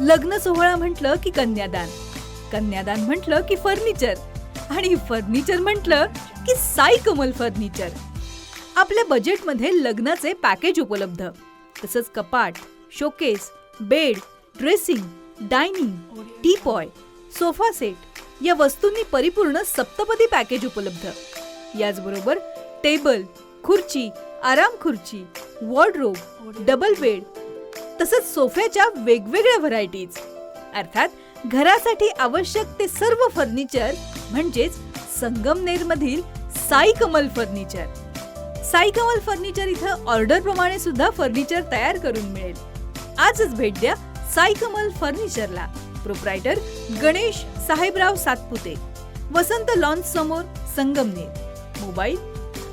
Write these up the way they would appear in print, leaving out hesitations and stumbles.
लग्न सोहळा म्हटलं की कन्यादान, कन्यादान म्हटलं की फर्निचर आणि फर्निचर म्हटलं की साई कमल फर्निचर. आपल्या बजेटमध्ये लग्नाचे पॅकेज उपलब्ध. तसंच कपाट, showcase, bed, dressing, dining, teapoy, sofa set या वस्तूंनी परिपूर्ण सप्तपदी पॅकेज उपलब्ध. याचबरोबर टेबल, खुर्ची, आराम खुर्ची, वॉर्डरोब, डबल बेड तसंच सोफ्याच्या वेगवेगळ्या व्हरायटीज. अर्थात घरासाठी आवश्यक ते सर्व फर्निचर म्हणजेच संगमनेरमधील साई कमल फर्निचर. साई कमल फर्निचर इथं ऑर्डर प्रमाणे सुद्धा फर्निचर तयार करून मिळेल. आजच भेट द्या साई कमल फर्निचरला. प्रोप्रायटर गणेश साहेबराव सातपुते, वसंत लॉन्स समोर, संगमनेर. मोबाईल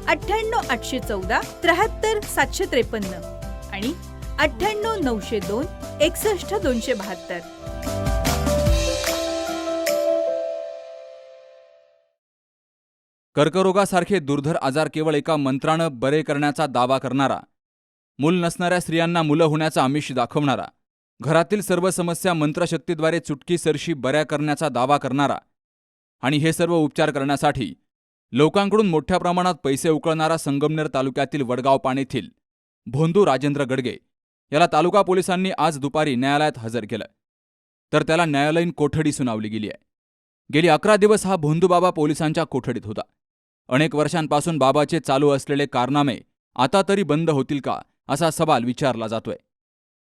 98 814 73 753 आणि 98 902 61 272. कर्करोगासारखे दुर्धर आजार केवळ एका मंत्रानं बरे करण्याचा दावा करणारा, मूल नसणाऱ्या स्त्रियांना मुलं होण्याचं आमिष दाखवणारा, घरातील सर्व समस्या मंत्रशक्तीद्वारे चुटकीसरशी बऱ्या करण्याचा दावा करणारा आणि हे सर्व उपचार करण्यासाठी लोकांकडून मोठ्या प्रमाणात पैसे उकळणारा संगमनेर तालुक्यातील वडगाव पाणेथील भोंदू राजेंद्र गडगे याला तालुका पोलिसांनी आज दुपारी न्यायालयात हजर केलं. तर त्याला न्यायालयीन कोठडी सुनावली गेली आहे. गेली 11 दिवस हा भोंदूबाबा पोलिसांच्या कोठडीत होता. अनेक वर्षांपासून बाबाचे चालू असलेले कारनामे आता तरी बंद होतील का असा सवाल विचारला जातोय.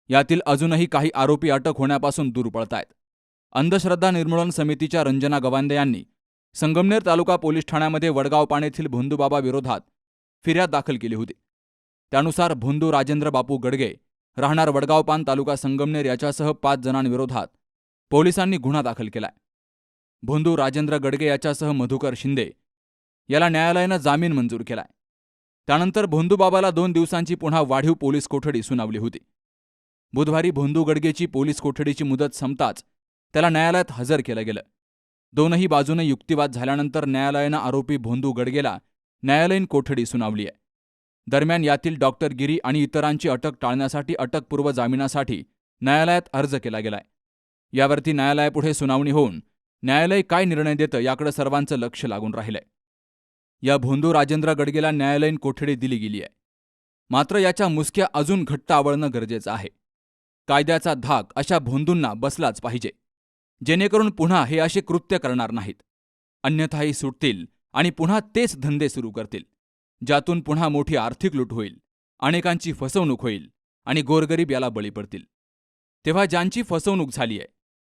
यातील अजूनही काही आरोपी अटक होण्यापासून दूर पळतायत. अंधश्रद्धा निर्मूलन समितीच्या रंजना गवांदे यांनी संगमनेर तालुका पोलीस ठाण्यामध्ये वडगाव पाणेथील भोंदूबाबा विरोधात फिर्याद दाखल केली होती. त्यानुसार भोंदू राजेंद्र बापू गडगे राहणार वडगाव पान तालुका संगमनेर याच्यासह 5 जणांविरोधात पोलिसांनी गुन्हा दाखल केलाय. भोंदू राजेंद्र गडगे याच्यासह मधुकर शिंदे याला न्यायालयानं जामीन मंजूर केलाय. त्यानंतर भोंदूबाबाला 2 दिवसांची पुन्हा वाढीव पोलीस कोठडी सुनावली होती. बुधवारी भोंदू गडगेची पोलीस कोठडीची मुदत संपताच त्याला न्यायालयात हजर केलं गेलं. दोनही बाजूने युक्तिवाद झाल्यानंतर न्यायालयानं आरोपी भोंदू गडगेला न्यायालयीन कोठडी सुनावली आहे. दरम्यान यातील डॉक्टर गिरी आणि इतरांची अटक टाळण्यासाठी अटकपूर्व जामिनासाठी न्यायालयात अर्ज केला गेलाय. यावरती न्यायालयापुढे सुनावणी होऊन न्यायालय काय निर्णय देतं याकडे सर्वांचं लक्ष लागून राहिलंय. या भोंदू राजेंद्र गडगेला न्यायालयीन कोठडी दिली गेली आहे. मात्र याच्या मुसक्या अजून घट्ट आवळणं गरजेचं आहे. कायद्याचा धाक अशा भोंदूंना बसलाच पाहिजे, जेणेकरून पुन्हा हे असे कृत्य करणार नाहीत. अन्यथाही सुटतील आणि पुन्हा तेच धंदे सुरू करतील, ज्यातून पुन्हा मोठी आर्थिक लूट होईल, अनेकांची फसवणूक होईल आणि गोरगरीब याला बळी पडतील. तेव्हा ज्यांची फसवणूक झाली आहे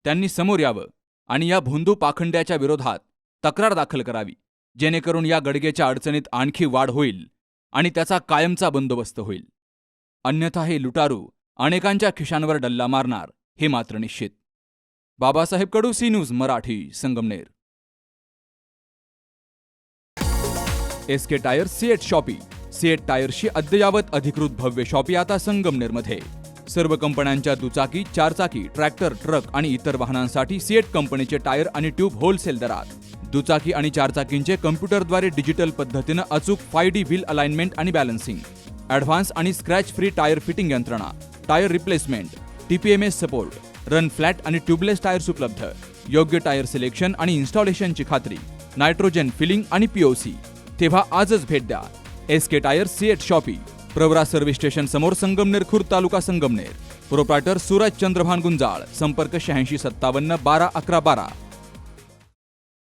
त्यांनी समोर यावं आणि या भोंदू पाखंड्याच्या विरोधात तक्रार दाखल करावी, जेणेकरून या गडगेच्या अडचणीत आणखी वाढ होईल आणि त्याचा कायमचा बंदोबस्त होईल. अन्यथा हे लुटारू अनेकांच्या खिशांवर डल्ला मारणार हे मात्र निश्चित. Babasaheb Kadu, C news Marathi, Sangamner. SK tyres CEAT shoppe. CEAT टायर्सची अद्ययावत अधिकृत भव्य शॉपी आता संगमनेरमध्ये. सर्व कंपन्यांच्या दुचाकी, चारचाकी, ट्रॅक्टर, ट्रक आणि इतर वाहनांसाठी सीएट कंपनीचे टायर आणि ट्यूब होलसेल दरात. दुचाकी आणि चारचाकींचे कम्प्युटरद्वारे डिजिटल पद्धतीनं अचूक 5D व्हील अलाइनमेंट आणि बॅलन्सिंग, ॲडव्हान्स आणि स्क्रॅच फ्री टायर फिटिंग यंत्रणा, tyre replacement, TPMS support, run flat आणि ट्यूबलेस टायर्स उपलब्ध. योग्य टायर सिलेक्शन आणि इन्स्टॉलेशनची खात्री, नायट्रोजन फिलिंग आणि POC. तेव्हा आजच भेट द्या SK tyres CEAT shoppe, Pravara service station समोर, संगमनेर खुर्द तालुका संगमनेर. प्रोप्रायटर सूरज चंद्रभान गुंजाळ. संपर्क 86 57 12 11 12.